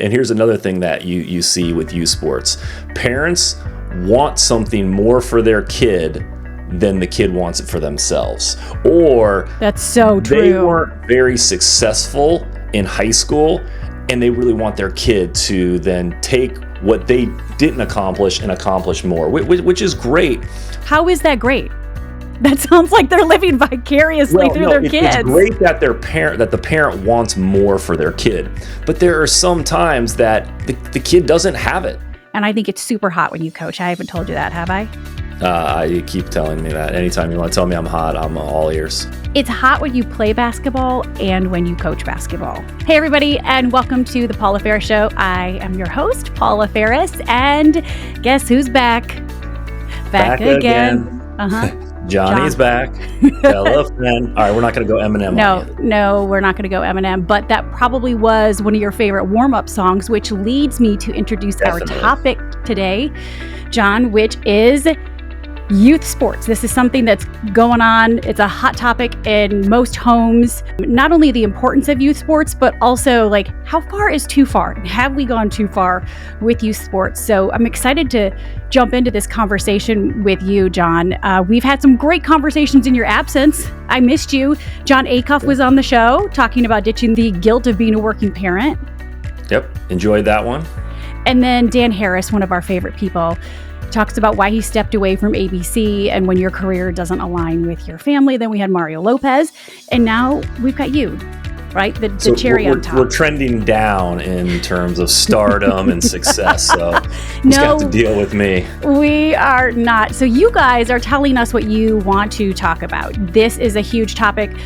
And here's another thing that you see with youth sports. Parents want something more for their kid than the kid wants it for themselves. Or that's so true. They weren't very successful in high school, and they really want their kid to then take what they didn't accomplish and accomplish more, which is great. How is that great? That sounds like they're living vicariously through their kids. It's great that the parent wants more for their kid, but there are some times that the kid doesn't have it. And I think it's super hot when you coach. I haven't told you that, have I? You keep telling me that. Anytime you want to tell me I'm hot, I'm all ears. It's hot when you play basketball and when you coach basketball. Hey, everybody, and welcome to the Paula Faris Show. I am your host, Paula Faris, and guess who's back? Back again. Johnny's back. Tell a friend. All right, we're not going to go Eminem. No, we're not going to go Eminem. But that probably was one of your favorite warm-up songs, which leads me to introduce our topic today, John, which is youth sports. This is something that's going on. It's a hot topic in most homes. Not only the importance of youth sports, but also like how far is too far? Have we gone too far with youth sports? So I'm excited to jump into this conversation with you, John. We've had some great conversations in your absence. I missed you. John Acuff was on the show talking about ditching the guilt of being a working parent. Yep, enjoyed that one. And then Dan Harris, one of our favorite people, talks about why he stepped away from ABC and when your career doesn't align with your family. Then we had Mario Lopez, and now we've got you, right? The cherry on top. We're trending down in terms of stardom and success, so you have to deal with me. We are not. So you guys are telling us what you want to talk about. This is a huge topic.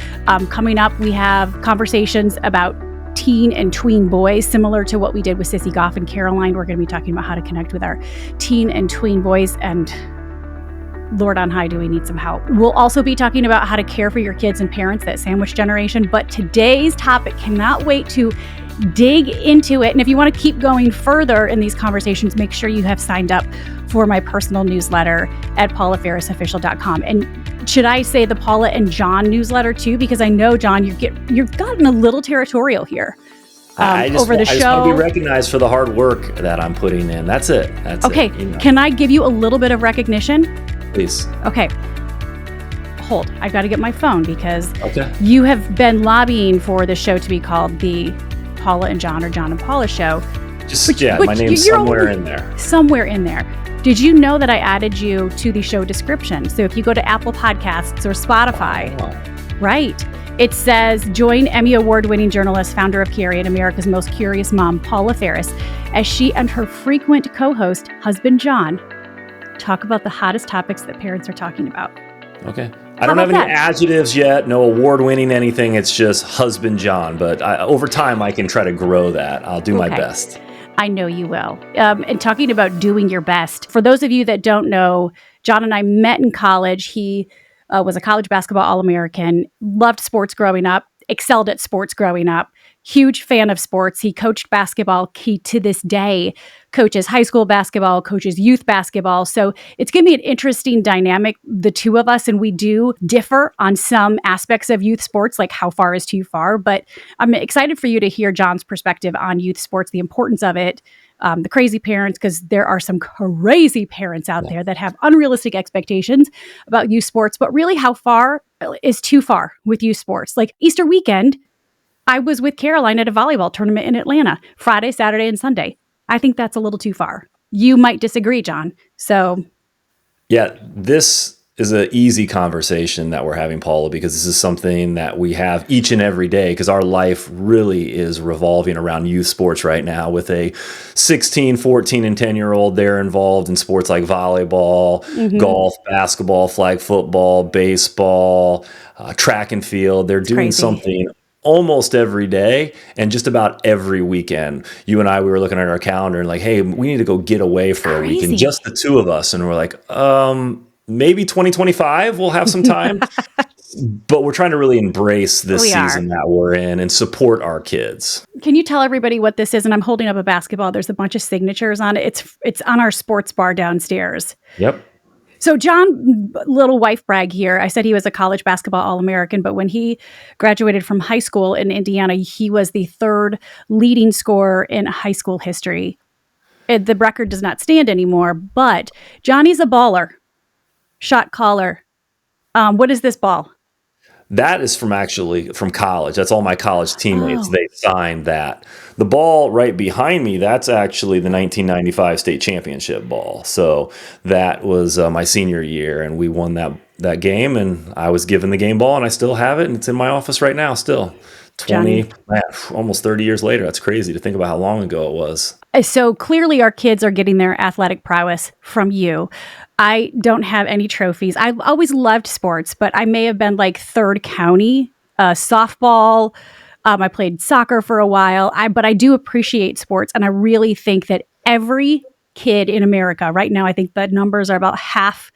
Coming up, we have conversations about teen and tween boys, similar to what we did with Sissy Goff and Caroline. We're going to be talking about how to connect with our teen and tween boys, and Lord on high, do we need some help. We'll also be talking about how to care for your kids and parents, that sandwich generation. But today's topic, cannot wait to dig into it. And if you want to keep going further in these conversations, make sure you have signed up for my personal newsletter at paulafarisofficial.com. And should I say the Paula and John newsletter too? Because I know, John, you've gotten a little territorial here over the show. I just want to be recognized for the hard work that I'm putting in. That's it. Okay. Can I give you a little bit of recognition? Please. Okay. Hold. I've got to get my phone because you have been lobbying for the show to be called the Paula and John or John and Paula Show. My name's somewhere in there. Somewhere in there. Did you know that I added you to the show description? So if you go to Apple Podcasts or Spotify, right, it says, join Emmy Award-winning journalist, founder of Carrie and America's Most Curious Mom, Paula Faris, as she and her frequent co-host, husband John, talk about the hottest topics that parents are talking about. Okay. I don't have any adjectives yet, no award-winning anything. It's just husband John. But over time, I can try to grow that. I'll do my best. I know you will. And talking about doing your best, for those of you that don't know, John and I met in college. He was a college basketball All-American, loved sports growing up, excelled at sports growing up, huge fan of sports. He coached basketball. He, to this day, coaches high school basketball, coaches youth basketball. So it's going to be an interesting dynamic, the two of us, and we do differ on some aspects of youth sports, like how far is too far. But I'm excited for you to hear John's perspective on youth sports, the importance of it, the crazy parents, because there are some crazy parents out there that have unrealistic expectations about youth sports, but really how far is too far with youth sports. Like Easter weekend, I was with Caroline at a volleyball tournament in Atlanta, Friday, Saturday, and Sunday. I think that's a little too far. You might disagree, John. So, yeah, this is an easy conversation that we're having, Paula, because this is something that we have each and every day, because our life really is revolving around youth sports right now with a 16, 14, and 10-year-old. They're involved in sports like volleyball, golf, basketball, flag football, baseball, track and field. They're doing something almost every day and just about every weekend. You and I, we were looking at our calendar and like, hey, we need to go get away for a weekend, just the two of us. And we're like, maybe 2025 we'll have some time. But we're trying to really embrace this season that we're in and support our kids. Can you tell everybody what this is? And I'm holding up a basketball. There's a bunch of signatures on it. It's on our sports bar downstairs. Yep. So John, little wife brag here. I said he was a college basketball All-American, but when he graduated from high school in Indiana, he was the third leading scorer in high school history. The record does not stand anymore, but Johnny's a baller, shot caller. What is this ball? That is from college. That's all my college teammates. Oh, They signed that. The ball right behind me, that's actually the 1995 state championship ball. So that was my senior year, and we won that game. And I was given the game ball, and I still have it, and it's in my office right now. Still, Johnny. 20, man, almost 30 years later. That's crazy to think about how long ago it was. So clearly, our kids are getting their athletic prowess from you. I don't have any trophies. I've always loved sports, but I may have been like third county softball. I played soccer for a while. But I do appreciate sports, and I really think that every kid in America right now, I think the numbers are about half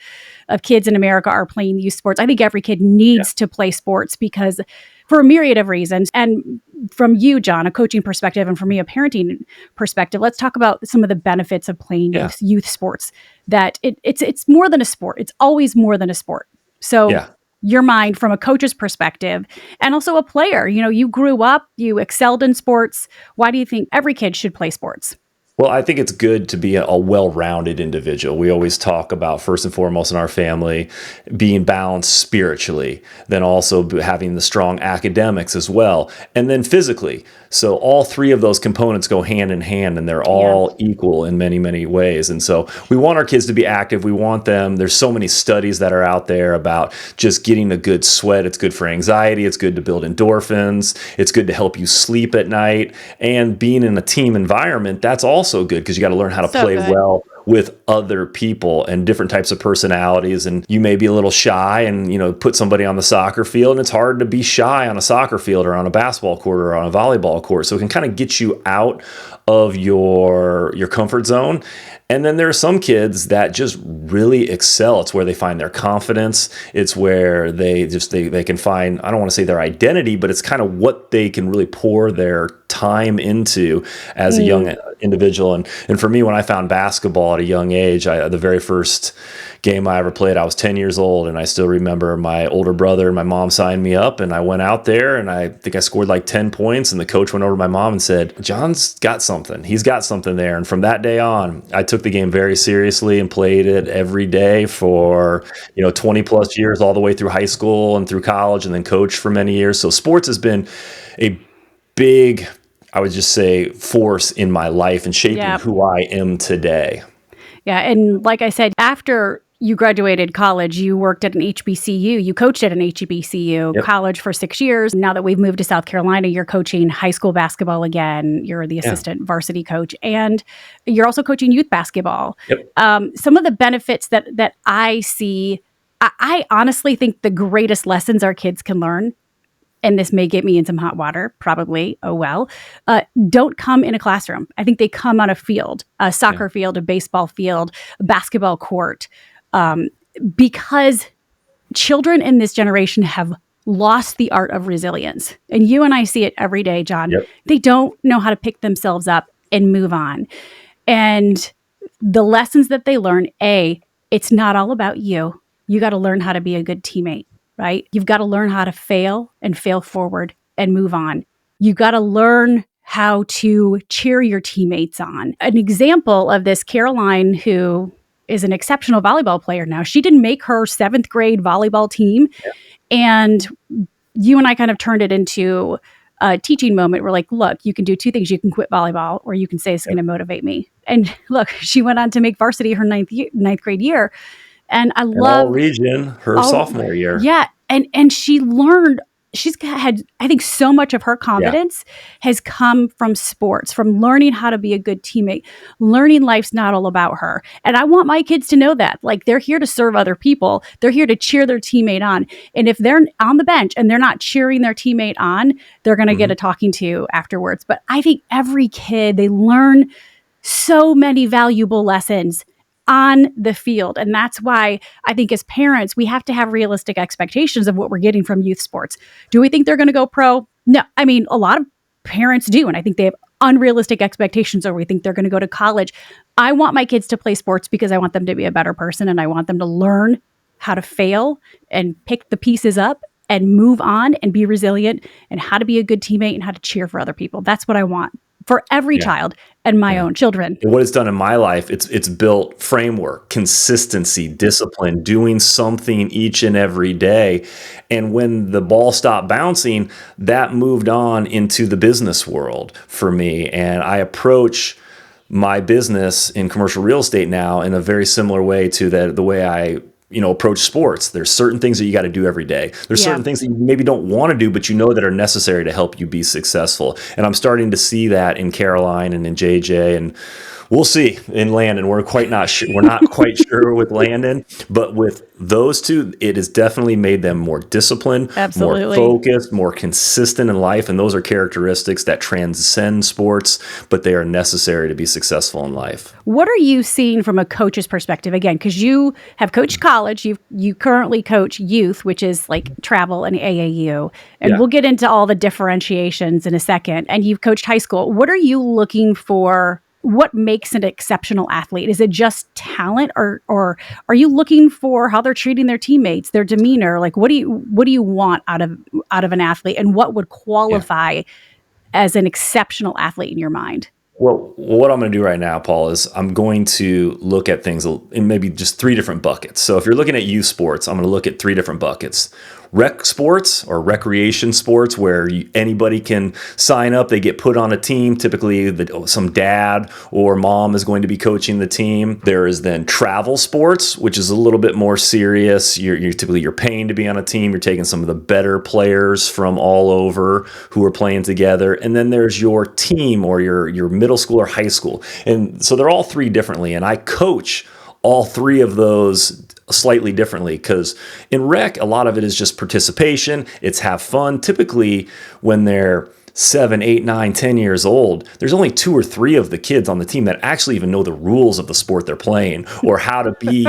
of kids in America are playing youth sports. I think every kid needs to play sports because for a myriad of reasons. And from you, John, a coaching perspective, and from me, a parenting perspective, let's talk about some of the benefits of playing youth sports. That it's more than a sport. It's always more than a sport. So your mind from a coach's perspective and also a player, you grew up, you excelled in sports. Why do you think every kid should play sports? Well, I think it's good to be a well-rounded individual. We always talk about, first and foremost in our family, being balanced spiritually, then also having the strong academics as well, and then physically. So all three of those components go hand in hand, and they're all equal in many, many ways. And so we want our kids to be active. We want them. There's so many studies that are out there about just getting a good sweat. It's good for anxiety. It's good to build endorphins. It's good to help you sleep at night. And being in a team environment, that's also good because you got to learn how to play well with other people and different types of personalities. And you may be a little shy and, put somebody on the soccer field, and it's hard to be shy on a soccer field or on a basketball court or on a volleyball court. So it can kind of get you out of your comfort zone. And then there are some kids that just really excel. It's where they find their confidence. It's where they can find, I don't want to say their identity, but it's kind of what they can really pour their time into as a young individual. And for me, when I found basketball at a young age, the very first game I ever played, I was 10 years old, and I still remember my older brother and my mom signed me up, and I went out there, and I think I scored like 10 points, and the coach went over to my mom and said, John's got something. He's got something there. And from that day on, I took the game very seriously and played it every day for 20 plus years, all the way through high school and through college, and then coached for many years. So sports has been a big, I would just say, force in my life and shaping who I am today. Yeah. And like I said, after you graduated college, you worked at an HBCU. You coached at an HBCU college for 6 years. Now that we've moved to South Carolina, you're coaching high school basketball again. You're the assistant varsity coach, and you're also coaching youth basketball. Some of the benefits that I see, I honestly think the greatest lessons our kids can learn, and this may get me in some hot water, probably, don't come in a classroom. I think they come on a field, a soccer field, a baseball field, a basketball court, because children in this generation have lost the art of resilience. And you and I see it every day, John. They don't know how to pick themselves up and move on. And the lessons that they learn, it's not all about you. You got to learn how to be a good teammate. Right? You've got to learn how to fail and fail forward and move on. You got to learn how to cheer your teammates on. An example of this, Caroline, who is an exceptional volleyball player now, she didn't make her 7th grade volleyball team. And you and I kind of turned it into a teaching moment. We're like, look, you can do 2 things. You can quit volleyball, or you can say it's going to motivate me. And look, she went on to make varsity her ninth grade year. And I love all region her sophomore year. Yeah. And she learned, had, I think so much of her confidence has come from sports, from learning how to be a good teammate, learning life's not all about her. And I want my kids to know that. Like, they're here to serve other people. They're here to cheer their teammate on. And if they're on the bench and they're not cheering their teammate on, they're going to get a talking to afterwards. But I think every kid, they learn so many valuable lessons on the field. And that's why I think as parents, we have to have realistic expectations of what we're getting from youth sports. Do we think they're going to go pro? No. I mean, a lot of parents do. And I think they have unrealistic expectations, or we think they're going to go to college. I want my kids to play sports because I want them to be a better person, and I want them to learn how to fail and pick the pieces up and move on and be resilient, and how to be a good teammate and how to cheer for other people. That's what I want for every Yeah. child and my Yeah. own children. And what it's done in my life, it's built framework, consistency, discipline, doing something each and every day. And when the ball stopped bouncing, that moved on into the business world for me. And I approach my business in commercial real estate now in a very similar way to the way I approach sports. There's certain things that you got to do every day. There's certain things that you maybe don't want to do, but you know that are necessary to help you be successful. And I'm starting to see that in Caroline and in JJ, and we'll see in Landon. We're not quite sure with Landon, but with those two, it has definitely made them more disciplined, Absolutely. more focused, more consistent in life. And those are characteristics that transcend sports, but they are necessary to be successful in life. What are you seeing from a coach's perspective? Again, because you have coached college, you currently coach youth, which is like travel and AAU. And we'll get into all the differentiations in a second. And you've coached high school. What are you looking for? What makes an exceptional athlete? Is it just talent, or are you looking for how they're treating their teammates, their demeanor? Like, what do you want out of an athlete, and what would qualify as an exceptional athlete in your mind? Well, what I'm going to do right now, Paul, is I'm going to look at things in maybe just 3 different buckets. So if you're looking at youth sports, I'm going to look at 3 different buckets. Rec sports, or recreation sports, where anybody can sign up. They get put on a team. Typically, some dad or mom is going to be coaching the team. There is then travel sports, which is a little bit more serious. You're paying to be on a team. You're taking some of the better players from all over who are playing together. And then there's your team, or your middle school or high school. And so they're all 3 differently. And I coach all 3 of those slightly differently, because in rec, a lot of it is just participation. It's have fun. Typically, when they're 7, 8, 9, 10 years old, there's only 2 or 3 of the kids on the team that actually even know the rules of the sport they're playing, or how to be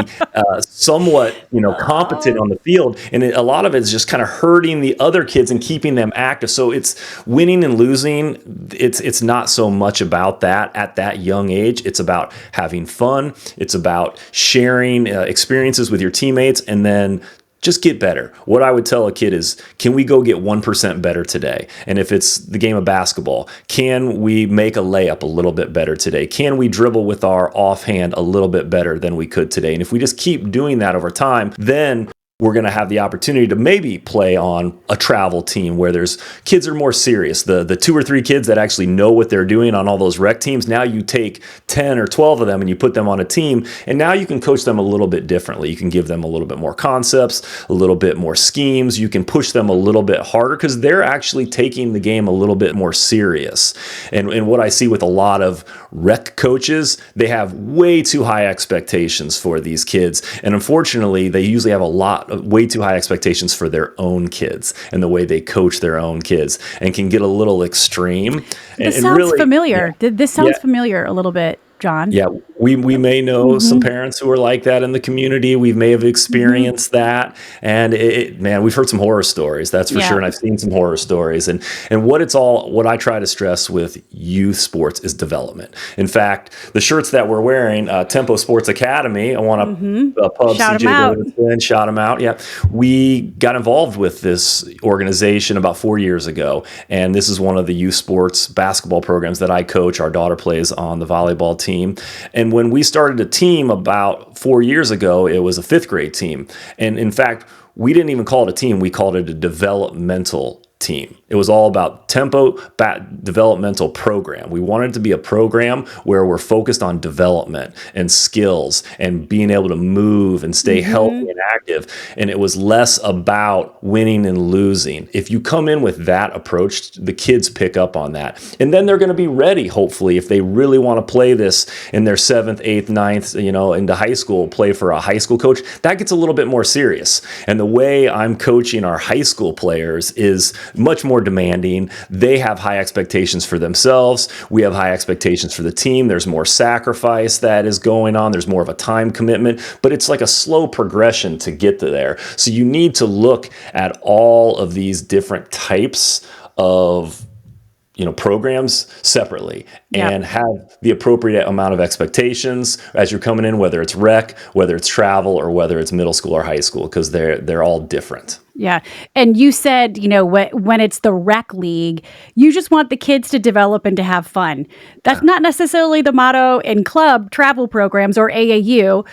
somewhat, competent on the field. And a lot of it is just kind of hurting the other kids and keeping them active. So it's winning and losing. It's not so much about that at that young age. It's about having fun. It's about sharing experiences with your teammates, and then just get better. What I would tell a kid is, can we go get 1% better today? And if it's the game of basketball, can we make a layup a little bit better today? Can we dribble with our offhand a little bit better than we could today? And if we just keep doing that over time, then we're going to have the opportunity to maybe play on a travel team where there's kids are more serious. The 2 or 3 kids that actually know what they're doing on all those rec teams. Now you take 10 or 12 of them and you put them on a team, and now you can coach them a little bit differently. You can give them a little bit more concepts, a little bit more schemes. You can push them a little bit harder because they're actually taking the game a little bit more serious. And what I see with a lot of rec coaches, they have way too high expectations for these kids. And unfortunately, they usually have way too high expectations for their own kids and the way they coach their own kids, and can get a little extreme. This sounds familiar. This sounds familiar a little bit, John. Yeah, we may know some parents who are like that in the community. We may have experienced that, and man, we've heard some horror stories. That's for sure, and I've seen some horror stories. And what I try to stress with youth sports is development. In fact, the shirts that we're wearing, Tempo Sports Academy. I want to pub Shout CJ them out. Davidson, shout them out. Yeah, we got involved with this organization about 4 years ago, and this is one of the youth sports basketball programs that I coach. Our daughter plays on the volleyball team. And when we started a team about 4 years ago, it was a 5th grade team. And in fact, we didn't even call it a team. We called it a developmental team. It was all about Tempo developmental program. We wanted it to be a program where we're focused on development and skills and being able to move and stay healthy and active. And it was less about winning and losing. If you come in with that approach, the kids pick up on that. And then they're going to be ready, hopefully, if they really want to play this in their 7th, 8th, 9th, into high school, play for a high school coach. That gets a little bit more serious. And the way I'm coaching our high school players is much more demanding. They have high expectations for themselves. We have high expectations for the team. There's more sacrifice that is going on. There's more of a time commitment, but it's like a slow progression to get to there. So you need to look at all of these different types of programs separately Yep. and have the appropriate amount of expectations as you're coming in, whether it's rec, whether it's travel, or whether it's middle school or high school, because they're all different. Yeah. And you said, when it's the rec league, you just want the kids to develop and to have fun. That's not necessarily the motto in club travel programs or AAU,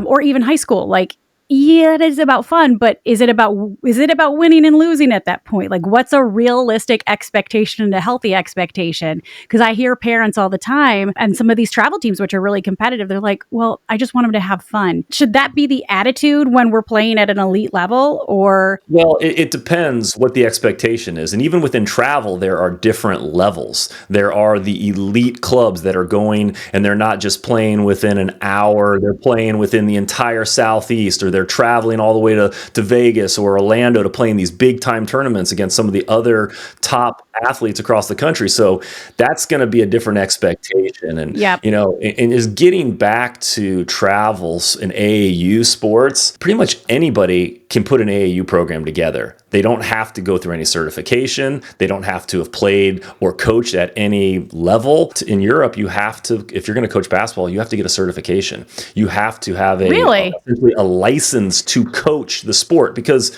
or even high school. Like, yeah, it is about fun, but is it about winning and losing at that point? Like, what's a realistic expectation and a healthy expectation? Because I hear parents all the time, and some of these travel teams, which are really competitive, they're like, well, I just want them to have fun. Should that be the attitude when we're playing at an elite level, or? Well, it depends what the expectation is. And even within travel, there are different levels. There are the elite clubs that are going, and they're not just playing within an hour, they're playing within the entire Southeast, or they're traveling all the way to Vegas or Orlando to play in these big time tournaments against some of the other top athletes across the country. So that's going to be a different expectation. And, Yep. and is getting back to travels and AAU sports, pretty much anybody can put an AAU program together. They don't have to go through any certification. They don't have to have played or coached at any level. In Europe, you have to, if you're going to coach basketball, you have to get a certification. You have to have essentially a license to coach the sport, because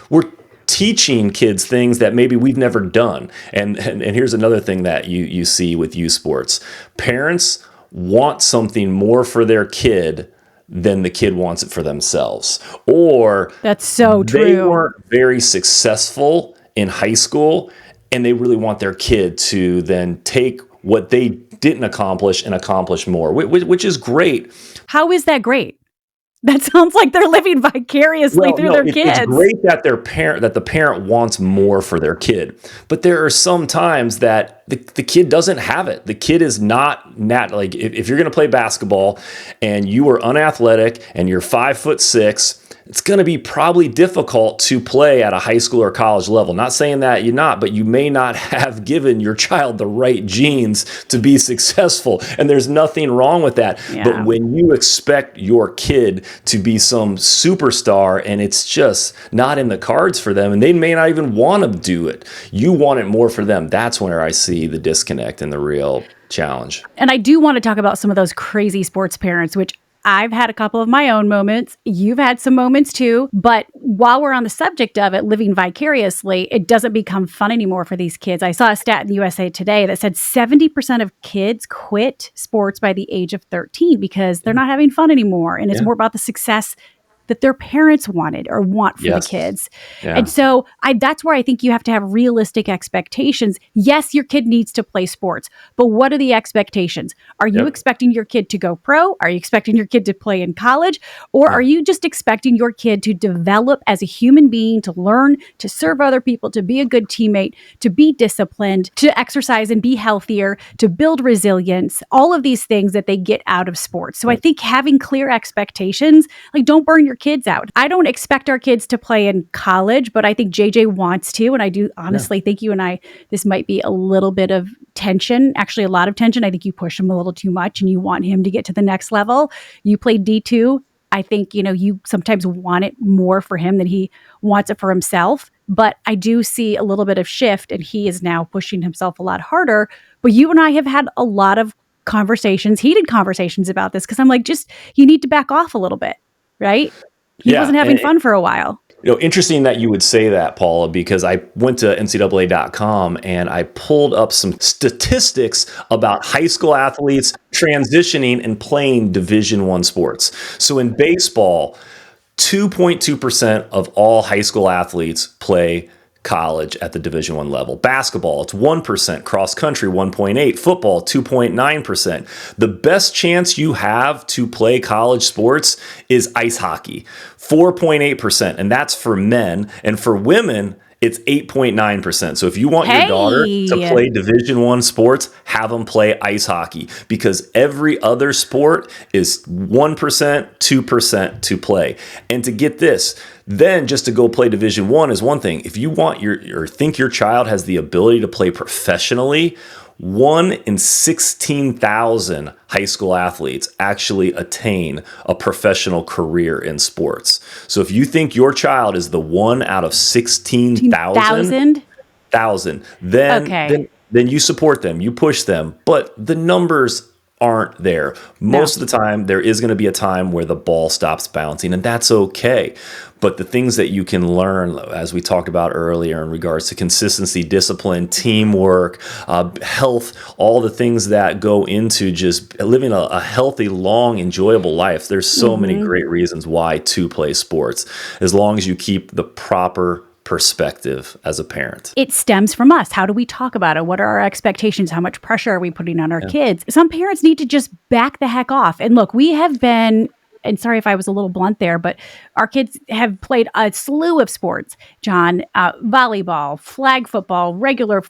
we're teaching kids things that maybe we've never done. And here's another thing that you see with youth sports. Parents want something more for their kid than the kid wants it for themselves. Or that's so true. They weren't very successful in high school, and they really want their kid to then take what they didn't accomplish and accomplish more, which is great. How is that great? That sounds like they're living vicariously through their kids. It's great that the parent wants more for their kid, but there are some times that the kid doesn't have it. The kid is not like, if you're going to play basketball and you are unathletic and you're 5'6", it's going to be probably difficult to play at a high school or college level. Not saying that you're not, but you may not have given your child the right genes to be successful. And there's nothing wrong with that. Yeah. But when you expect your kid to be some superstar and it's just not in the cards for them, and they may not even want to do it, you want it more for them. That's where I see the disconnect and the real challenge. And I do want to talk about some of those crazy sports parents, which I've had a couple of my own moments. You've had some moments too. But while we're on the subject of it, living vicariously, it doesn't become fun anymore for these kids. I saw a stat in the USA Today that said 70% of kids quit sports by the age of 13 because they're not having fun anymore. And it's more about the success that their parents wanted or want for the kids. Yeah. And so that's where I think you have to have realistic expectations. Yes, your kid needs to play sports, but what are the expectations? Are you expecting your kid to go pro? Are you expecting your kid to play in college? Or are you just expecting your kid to develop as a human being, to learn, to serve other people, to be a good teammate, to be disciplined, to exercise and be healthier, to build resilience, all of these things that they get out of sports. So I think having clear expectations, like don't burn your kids out. I don't expect our kids to play in college, but I think JJ wants to. And I do honestly think you and I, this might be a little bit of tension, actually a lot of tension. I think you push him a little too much and you want him to get to the next level. You played D2. I think, you sometimes want it more for him than he wants it for himself. But I do see a little bit of shift, and he is now pushing himself a lot harder. But you and I have had a lot of conversations, heated conversations about this, because I'm like, you need to back off a little bit. Right? He wasn't having fun for a while. Interesting that you would say that, Paula, because I went to NCAA.com and I pulled up some statistics about high school athletes transitioning and playing Division I sports. So in baseball, 2.2% of all high school athletes play college at the Division I level. Basketball, it's 1%. Cross country, 1.8%. Football, 2.9%. The best chance you have to play college sports is ice hockey, 4.8%. And that's for men. And for women, it's 8.9%. So if you want your daughter to play Division I sports, have them play ice hockey, because every other sport is 1%, 2% to play. And to get this, then just to go play Division I is one thing. If you want think your child has the ability to play professionally, 1 in 16,000 high school athletes actually attain a professional career in sports. So if you think your child is the 1 out of 16,000, then then you support them, you push them, but the numbers aren't there. No. Most of the time, there is going to be a time where the ball stops bouncing, and that's okay. But the things that you can learn, as we talked about earlier, in regards to consistency, discipline, teamwork, health, all the things that go into just living a healthy, long, enjoyable life. There's so many great reasons why to play sports, as long as you keep the proper perspective as a parent. It stems from us. How do we talk about it? What are our expectations? How much pressure are we putting on our kids? Some parents need to just back the heck off. And look, we have been, and sorry if I was a little blunt there, but our kids have played a slew of sports, John, volleyball, flag football, regular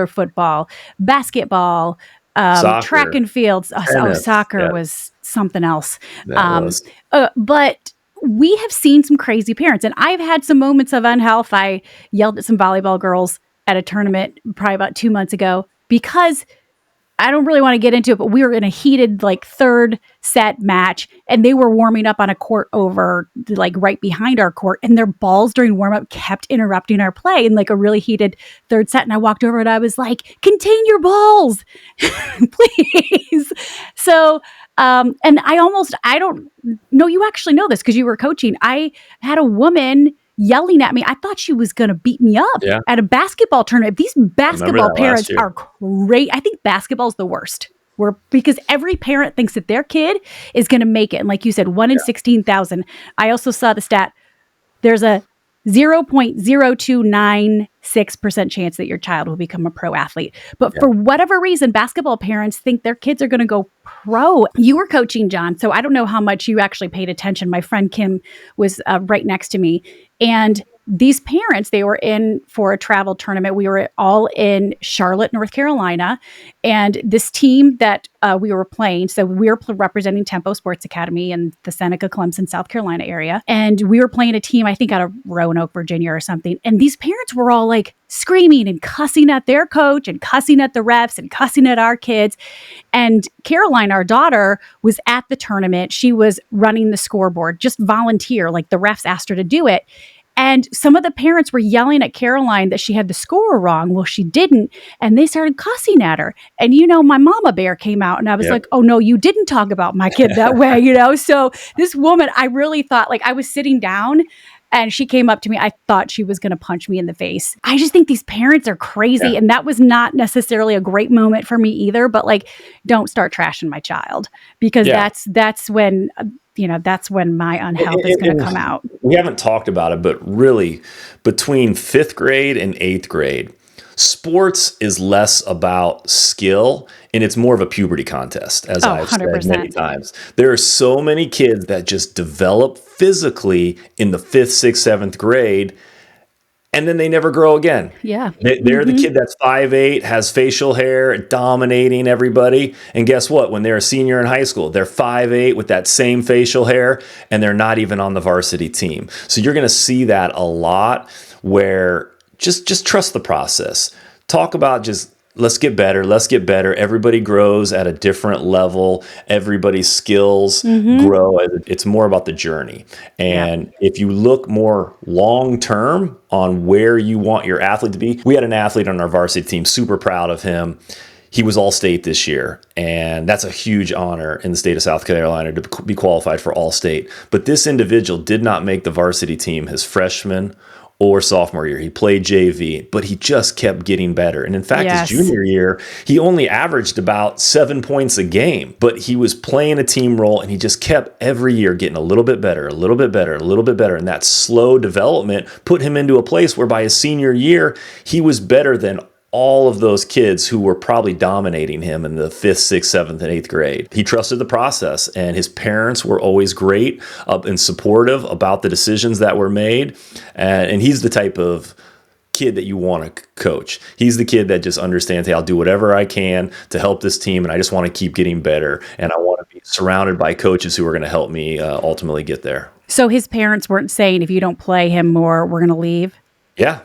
football, basketball, track Soccer, and fields. tennis, Soccer was something else. that was. But we have seen some crazy parents, and I've had some moments of unhealth. I yelled at some volleyball girls at a tournament probably about 2 months ago because I don't really want to get into it, but we were in a heated third set match, and they were warming up on a court over right behind our court, and their balls during warm up kept interrupting our play in a really heated third set. And I walked over and I was like, "Contain your balls, please." So, and I don't know, you actually know this because you were coaching. I had a woman yelling at me. I thought she was going to beat me up at a basketball tournament. These basketball parents are great. I think basketball is the worst. Because every parent thinks that their kid is going to make it. And like you said, 1 in 16,000. I also saw the stat. There's a 0.0296% chance that your child will become a pro athlete. But for whatever reason, basketball parents think their kids are going to go pro. You were coaching, John, so I don't know how much you actually paid attention. My friend Kim was right next to me. And these parents, they were in for a travel tournament. We were all in Charlotte, North Carolina. And this team that we were playing, so we were representing Tempo Sports Academy in the Seneca, Clemson, South Carolina area. And we were playing a team, I think out of Roanoke, Virginia or something. And these parents were all screaming and cussing at their coach and cussing at the refs and cussing at our kids. And Caroline, our daughter, was at the tournament. She was running the scoreboard, just volunteer, the refs asked her to do it. And some of the parents were yelling at Caroline that she had the score wrong. Well, she didn't. And they started cussing at her. And, my mama bear came out and I was like, "Oh, no, you didn't talk about my kid that way," So this woman, I really thought, I was sitting down and she came up to me. I thought she was going to punch me in the face. I just think these parents are crazy. Yeah. And that was not necessarily a great moment for me either. But don't start trashing my child, because that's when... that's when my unhealth is going to come out. We haven't talked about it, but really between 5th grade and 8th grade, sports is less about skill and it's more of a puberty contest, as I've 100%. Said many times. There are so many kids that just develop physically in the 5th, 6th, 7th grade, and then they never grow again. Yeah. They're the kid that's 5'8", has facial hair, dominating everybody. And guess what? When they're a senior in high school, they're 5'8" with that same facial hair, and they're not even on the varsity team. So you're going to see that a lot, where just trust the process. Talk about just, let's get better. Let's get better. Everybody grows at a different level. Everybody's skills grow. It's more about the journey. And if you look more long-term on where you want your athlete to be, we had an athlete on our varsity team, super proud of him. He was All-State this year, and that's a huge honor in the state of South Carolina to be qualified for All-State. But this individual did not make the varsity team his freshman or sophomore year. He played JV, but he just kept getting better. And in fact, his junior year, he only averaged about 7 points a game, but he was playing a team role, and he just kept every year getting a little bit better, a little bit better, a little bit better. And that slow development put him into a place where by his senior year, he was better than all of those kids who were probably dominating him in the 5th, 6th, 7th, and 8th grade. He trusted the process, and his parents were always great and supportive about the decisions that were made. And he's the type of kid that you want to coach. He's the kid that just understands, hey, I'll do whatever I can to help this team, and I just want to keep getting better. And I want to be surrounded by coaches who are going to help me ultimately get there. So his parents weren't saying, if you don't play him more, we're going to leave? Yeah.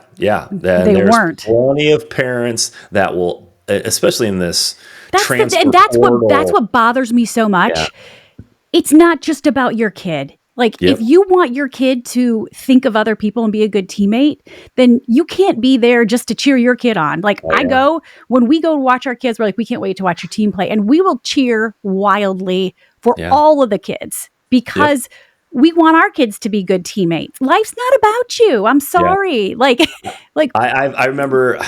They weren't. Plenty of parents that will, especially in this transfer portal. That's what bothers me so much. Yeah. It's not just about your kid. Like, Yep. if you want your kid to think of other people and be a good teammate, then you can't be there just to cheer your kid on. Like, Oh, yeah. when we go to watch our kids, we're like, we can't wait to watch your team play. And we will cheer wildly for Yeah. all of the kids Yep. because we want our kids to be good teammates. Life's not about you. I'm Yeah. sorry. Like, I remember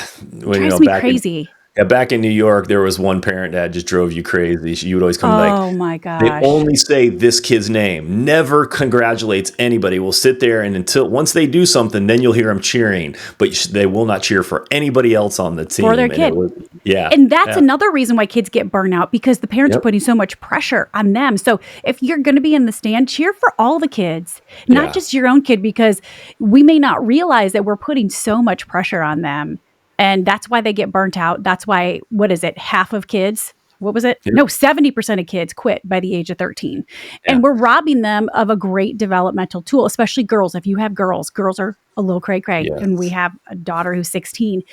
when, drives me back in crazy. back in New York, there was one parent that just drove you crazy. You would always come like, Oh my they gosh. only say this kid's name, never congratulates anybody. Will sit there and until once they do something, then you'll hear them cheering, but they will not cheer for anybody else on the team. For their And kid. it was, yeah, And that's yeah, another reason why kids get burnout because the parents are yep, putting so much pressure on them. So if you're going to be in the stand, cheer for all the kids, not yeah, just your own kid, because we may not realize that we're putting so much pressure on them. And that's why they get burnt out. That's why, what is it? Half of kids, what was it? yep, No, 70% of kids quit by the age of 13. yeah, And we're robbing them of a great developmental tool, especially girls. If you have girls are a little cray cray. And we yes, have a daughter who's 16.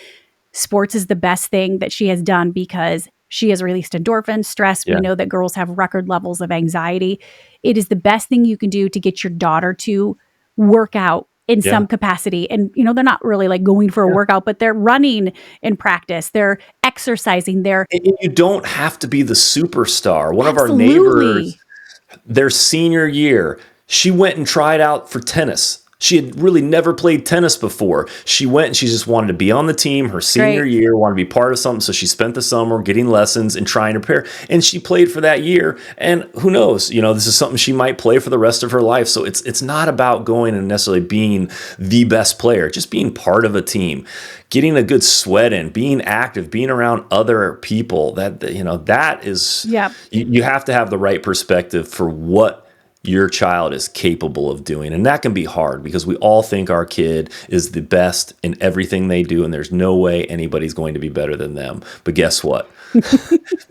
Sports is the best thing that she has done because she has released endorphins, stress. We yeah, know that girls have record levels of anxiety. It is the best thing you can do to get your daughter to work out in yeah, some capacity. And, they're not really like going for a yeah. workout, but they're running in practice. They're exercising. They're And you don't have to be the superstar. One of our neighbors, absolutely their senior year, she went and tried out for tennis. She had really never played tennis before. She went and she just wanted to be on the team her senior great. year, wanted to be part of something. So she spent the summer getting lessons and trying to prepare. And she played for that year. And who knows, this is something she might play for the rest of her life. So it's not about going and necessarily being the best player, just being part of a team, getting a good sweat in, being active, being around other people. That is, Yep. you have to have the right perspective for what your child is capable of doing. And that can be hard because we all think our kid is the best in everything they do. And there's no way anybody's going to be better than them. But guess what? If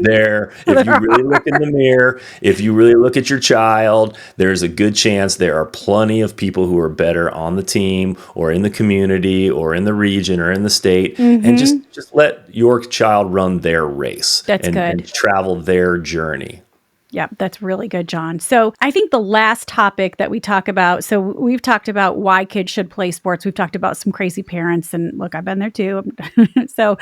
you really look in the mirror, if you really look at your child, there's a good chance there are plenty of people who are better on the team or in the community or in the region or in the state. And Mm-hmm. just let your child run their race That's and good. travel their journey. Yeah, that's really good, John. So I think the last topic that we talk about, so we've talked about why kids should play sports. We've talked about some crazy parents, and look, I've been there too. So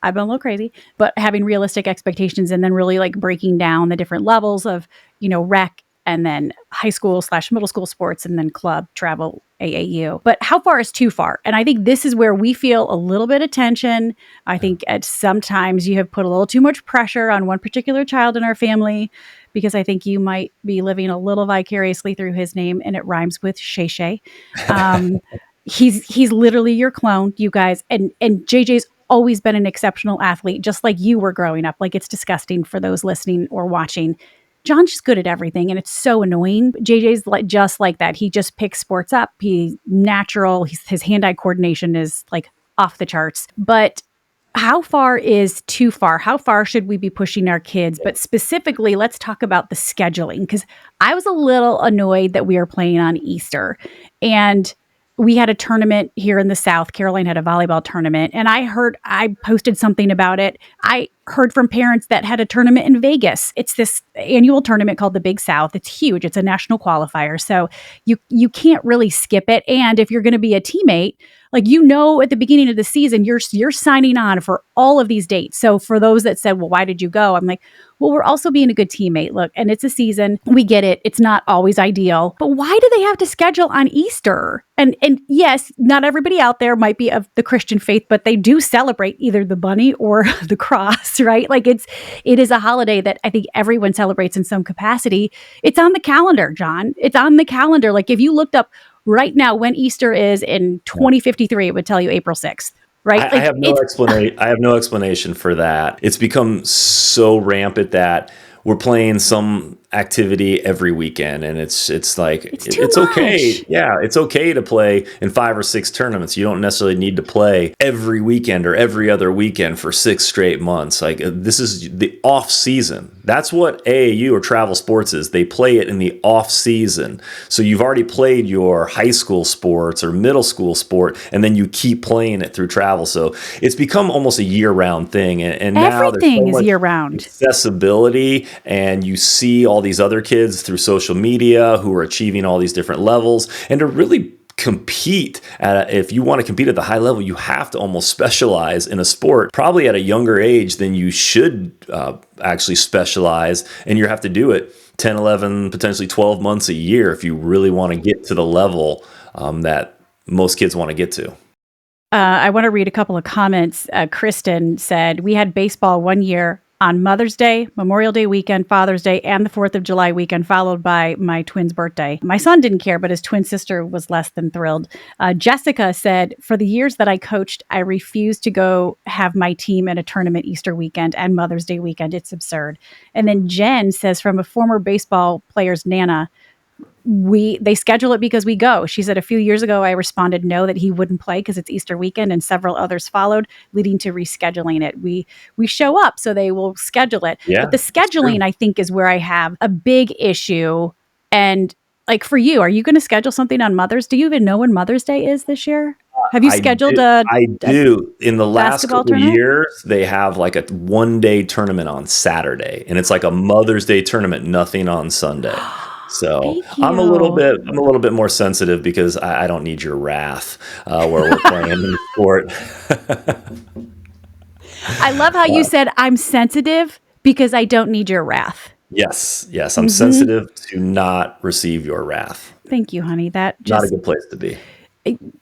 I've been a little crazy, but having realistic expectations and then really like breaking down the different levels of, rec and then high school / middle school sports and then club, travel, AAU. But how far is too far? And I think this is where we feel a little bit of tension. I think at sometimes you have put a little too much pressure on one particular child in our family because I think you might be living a little vicariously through his name, and it rhymes with Shay Shay. He's literally your clone, you guys. And JJ's always been an exceptional athlete, just like you were growing up. Like, it's disgusting for those listening or watching. John's just good at everything, and it's so annoying. JJ's just like that. He just picks sports up. He's natural. His hand-eye coordination is like off the charts. But how far is too far? How far should we be pushing our kids? But specifically, let's talk about the scheduling, because I was a little annoyed that we were playing on Easter. And we had a tournament here in the South. Caroline had a volleyball tournament. And I posted something about it. I heard from parents that had a tournament in Vegas. It's this annual tournament called the Big South. It's huge. It's a national qualifier. So you can't really skip it. And if you're going to be a teammate, like, at the beginning of the season, you're signing on for all of these dates. So for those that said, well, why did you go? I'm like, well, we're also being a good teammate. Look, and it's a season. We get it. It's not always ideal. But why do they have to schedule on Easter? And yes, not everybody out there might be of the Christian faith, but they do celebrate either the bunny or the cross, right? Like, it is a holiday that I think everyone celebrates in some capacity. It's on the calendar, John. It's on the calendar. Like, if you looked up right now when Easter is in 2053, it would tell you April 6th. Right? I have no explanation. I have no explanation for that. It's become so rampant that we're playing some activity every weekend, and it's like it's okay. Much. Yeah, it's okay to play in 5 or 6 tournaments. You don't necessarily need to play every weekend or every other weekend for 6 straight months. Like, this is the off season. That's what AAU or travel sports is. They play it in the off season. So you've already played your high school sports or middle school sport, and then you keep playing it through travel. So it's become almost a year-round thing. And now Everything there's so is much year-round. accessibility and you see all these other kids through social media who are achieving all these different levels, and to really compete if you want to compete at the high level, you have to almost specialize in a sport probably at a younger age than you should actually specialize, and you have to do it 10, 11, potentially 12 months a year if you really want to get to the level that most kids want to get to. I want to read a couple of comments. Kristen said, we had baseball one year on Mother's Day, Memorial Day weekend, Father's Day, and the 4th of July weekend, followed by my twin's birthday. My son didn't care, but his twin sister was less than thrilled. Jessica said, for the years that I coached, I refused to go have my team in a tournament Easter weekend and Mother's Day weekend. It's absurd. And then Jen says, from a former baseball player's Nana, they schedule it because we go. She said a few years ago, I responded no, that he wouldn't play because it's Easter weekend, and several others followed, leading to rescheduling it. We show up, so they will schedule it. Yeah, but the scheduling, I think, is where I have a big issue. And like for you, are you going to schedule something on Mother's? Do you even know when Mother's Day is this year? Have you scheduled I do. In the last couple tournament? years, they have like a 1-day tournament on Saturday, and it's like a Mother's Day tournament, nothing on Sunday. So I'm a little bit more sensitive because I don't need your wrath where we're playing in the sport. I love how you said I'm sensitive because I don't need your wrath. Yes, I'm sensitive to not receive your wrath. Thank you, honey. That just not a good place to be.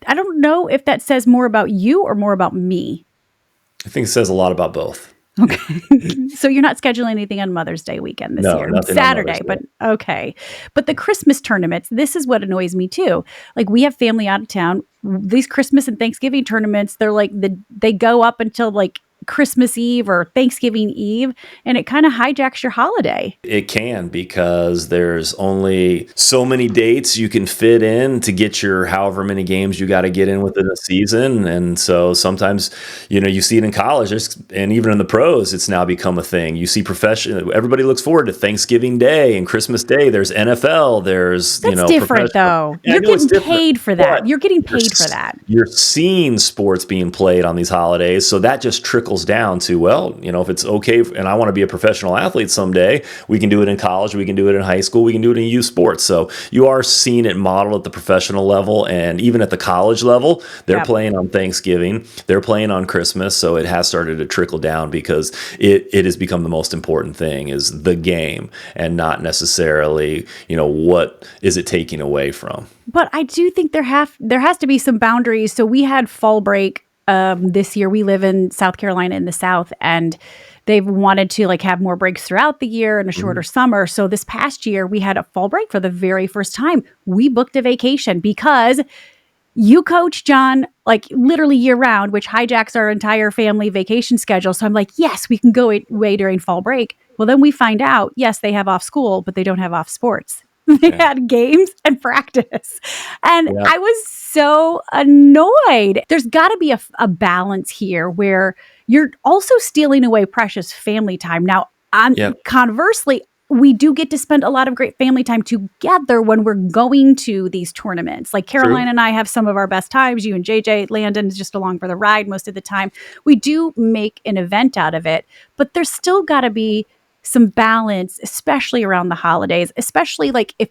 I don't know if that says more about you or more about me. I think it says a lot about both. Okay. So you're not scheduling anything on Mother's Day weekend this year. Saturday, but okay. But the Christmas tournaments, this is what annoys me too. Like we have family out of town. These Christmas and Thanksgiving tournaments, they're like they go up until like Christmas Eve or Thanksgiving Eve, and it kind of hijacks your holiday. It can, because there's only so many dates you can fit in to get your however many games you got to get in within a season. And so sometimes, you see it in college and even in the pros, it's now become a thing. You see everybody looks forward to Thanksgiving Day and Christmas Day. There's NFL. There's, That's different though. You're getting paid for that. You're getting paid for that. You're seeing sports being played on these holidays. So that just trickles down to, if it's okay and I want to be a professional athlete someday, we can do it in college, we can do it in high school, we can do it in youth sports. So you are seeing it modeled at the professional level, and even at the college level, they're playing on Thanksgiving, they're playing on Christmas. So it has started to trickle down because it has become the most important thing, is the game, and not necessarily, what is it taking away from. But I do think there has to be some boundaries. So we had fall break this year. We live in South Carolina in the South, and they've wanted to have more breaks throughout the year and a shorter summer. So this past year we had a fall break for the very first time. We booked a vacation because you coach, John, literally year round, which hijacks our entire family vacation schedule. So I'm like, yes, we can go away during fall break. Well, then we find out, yes, they have off school, but they don't have off sports. They had games and practice. And I was so annoyed. There's got to be a balance here where you're also stealing away precious family time. Now, conversely, we do get to spend a lot of great family time together when we're going to these tournaments. Like Caroline and I have some of our best times. You and JJ, Landon is just along for the ride most of the time. We do make an event out of it, but there's still got to be some balance, especially around the holidays, especially if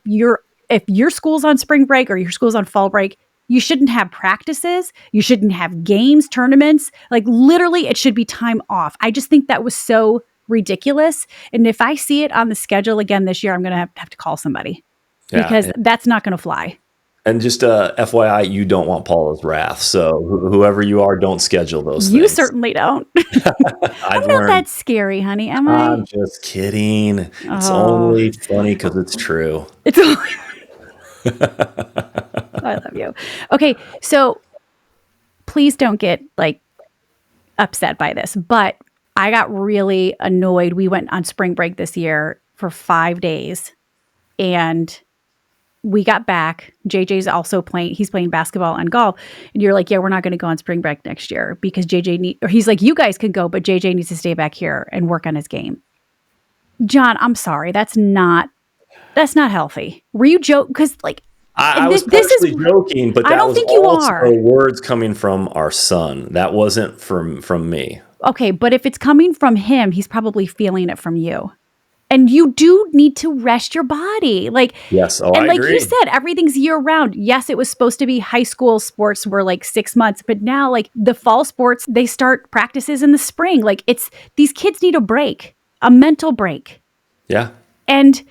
your school's on spring break or your school's on fall break, you shouldn't have practices. You shouldn't have games, tournaments. Literally, it should be time off. I just think that was so ridiculous. And if I see it on the schedule again this year, I'm going to have to call somebody because that's not going to fly. And just FYI, you don't want Paula's wrath. So whoever you are, don't schedule those things. You certainly don't. I'm not that scary, honey, am I? I'm just kidding. It's only funny because it's true. It's only I love you. Okay, so please don't get upset by this, but I got really annoyed. We went on spring break this year for 5 days, and we got back. JJ's also he's playing basketball and golf. And you're like, yeah, we're not going to go on spring break next year because he's like, you guys can go, but JJ needs to stay back here and work on his game. John, I'm sorry. That's not healthy. Were you joking? Because I was partially joking, but that was also words coming from our son. That wasn't from me. Okay, but if it's coming from him, he's probably feeling it from you. And you do need to rest your body. Yes. Oh, And I like you agree. said, everything's year round. Yes, it was supposed to be high school sports were like 6 months, but now like the fall sports, they start practices in the spring. Like these kids need a break, a mental break. Yeah. And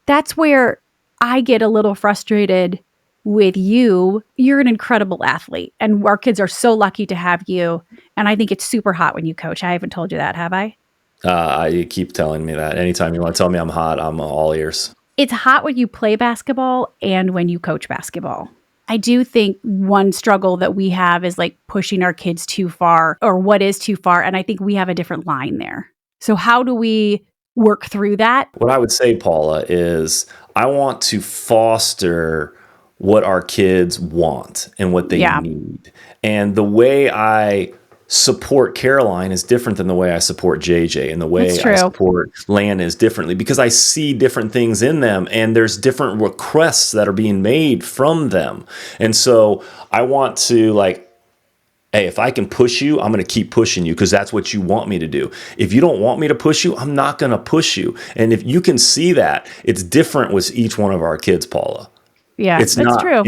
that's where I get a little frustrated with you. You're an incredible athlete, and our kids are so lucky to have you. And I think it's super hot when you coach. I haven't told you that, have I? You keep telling me that. Anytime you want to tell me I'm hot, I'm all ears. It's hot when you play basketball and when you coach basketball. I do think one struggle that we have is like pushing our kids too far, or what is too far. And I think we have a different line there. So how do we work through that? What I would say, Paula, is I want to foster what our kids want and what they Yeah. need. And the way I support Caroline is different than the way I support JJ, and the way That's I true. support Lan is differently, because I see different things in them, and there's different requests that are being made from them. And so I want to like, hey, if I can push you, I'm going to keep pushing you because that's what you want me to do. If you don't want me to push you, I'm not going to push you. And if you can see that, it's different with each one of our kids, Paula. Yeah, It's that's not. true.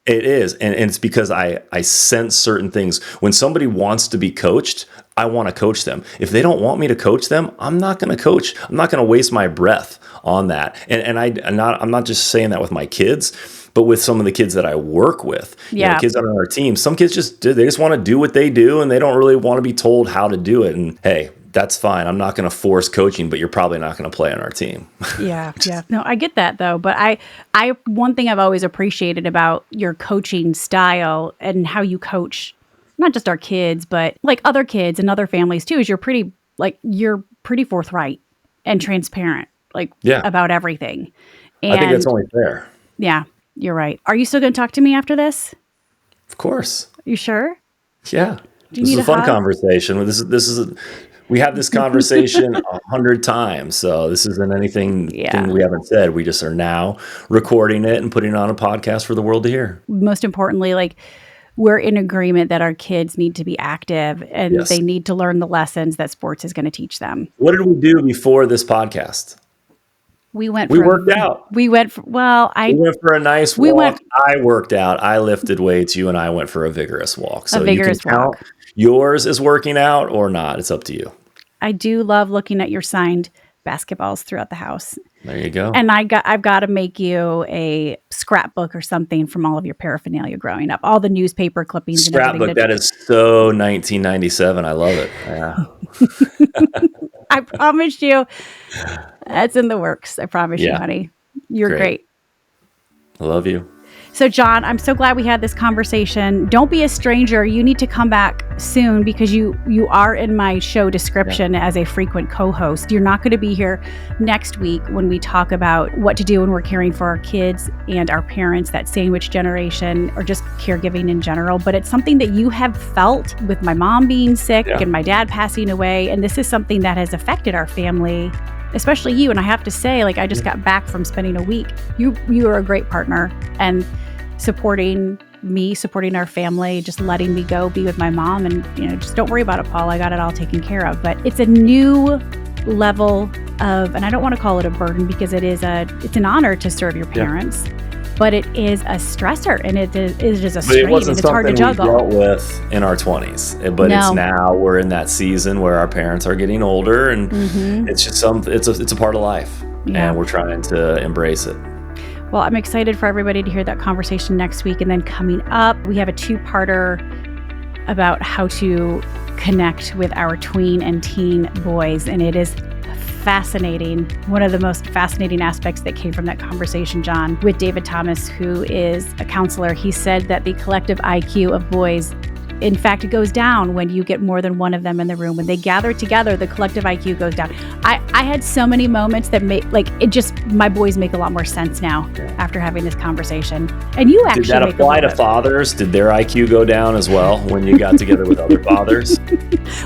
It is. And it's because I sense certain things. When somebody wants to be coached, I want to coach them. If they don't want me to coach them, I'm not going to coach. I'm not going to waste my breath on that. And I'm not just saying that with my kids, but with some of the kids that I work with. You know, Yeah. kids that are on our team, some kids they just want to do what they do, and they don't really want to be told how to do it. And hey, that's fine. I'm not going to force coaching, but you're probably not going to play on our team. Yeah. No, I get that though. But I one thing I've always appreciated about your coaching style and how you coach, not just our kids, but like other kids and other families too, is you're pretty forthright and transparent, like Yeah. about everything. I think that's And only fair. yeah, you're right. Are you still going to talk to me after this? Of course. You sure? Yeah. Do you This is need a a fun hug? conversation. We have this conversation 100 times, so this isn't anything Yeah. thing we haven't said. We just are now recording it and putting it on a podcast for the world to hear. Most importantly, like we're in agreement that our kids need to be active and Yes. they need to learn the lessons that sports is going to teach them. What did we do before this podcast? We went We for worked out. We went for, well, We went for a nice we walk. went- I worked out. I lifted weights. You and I went for a vigorous walk. So vigorous you can count walk. yours is working out or not. It's up to you. I do love looking at your signed basketballs throughout the house. There you go. And I've got to make you a scrapbook or something from all of your paraphernalia growing up, all the newspaper clippings and Scrapbook, everything. that is so 1997. I love it. Yeah. I promise you, that's in the works. I promise you, Yeah. honey. You're great. I love you. So, John, I'm so glad we had this conversation. Don't be a stranger. You need to come back soon because you are in my show description as a frequent co-host. You're not going to be here next week when we talk about what to do when we're caring for our kids and our parents, that sandwich generation, or just caregiving in general. But it's something that you have felt with my mom being sick and my dad passing away. And this is something that has affected our family, especially you. And I have to say, like, I just got back from spending a week. You are a great partner and supporting me, supporting our family, just letting me go be with my mom. And, just don't worry about it, Paul. I got it all taken care of. But it's a new level of, and I don't want to call it a burden because it's an honor to serve your parents. But it is a stressor, and it is a strain, and it's hard to juggle. We dealt with in our 20s, but it's now we're in that season where our parents are getting older, and it's just it's a part of life, and we're trying to embrace it. Well, I'm excited for everybody to hear that conversation next week, and then coming up, we have a 2-parter about how to connect with our tween and teen boys, and it is fascinating. One of the most fascinating aspects that came from that conversation, John, with David Thomas, who is a counselor. He said that the collective IQ of boys, in fact, it goes down when you get more than one of them in the room. When they gather together, the collective IQ goes down. I had so many moments that my boys make a lot more sense now after having this conversation. And you actually did that apply to fathers? Did their IQ go down as well when you got together with other fathers?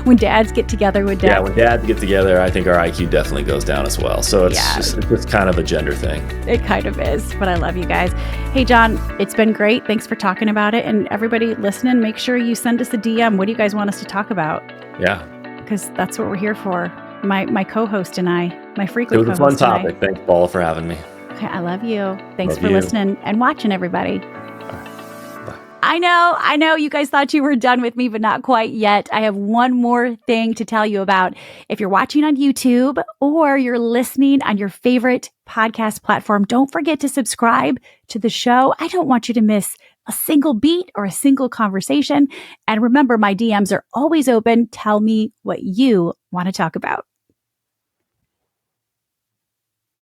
When dads get together with dads. Yeah, when dads get together, I think our IQ definitely goes down as well. So it's just kind of a gender thing. It kind of is, but I love you guys. Hey, John, it's been great. Thanks for talking about it. And everybody listening, make sure you send us a DM. What do you guys want us to talk about? Yeah. Because that's what we're here for. my co-host and I, my It frequent was a fun co-host and I. topic. Thanks, Paula, for having me. Okay, I love you. Thanks Love for you. listening and watching, everybody. Bye. I know you guys thought you were done with me, but not quite yet. I have one more thing to tell you about. If you're watching on YouTube or you're listening on your favorite podcast platform, don't forget to subscribe to the show. I don't want you to miss a single beat or a single conversation. And remember, my DMs are always open. Tell me what you want to talk about.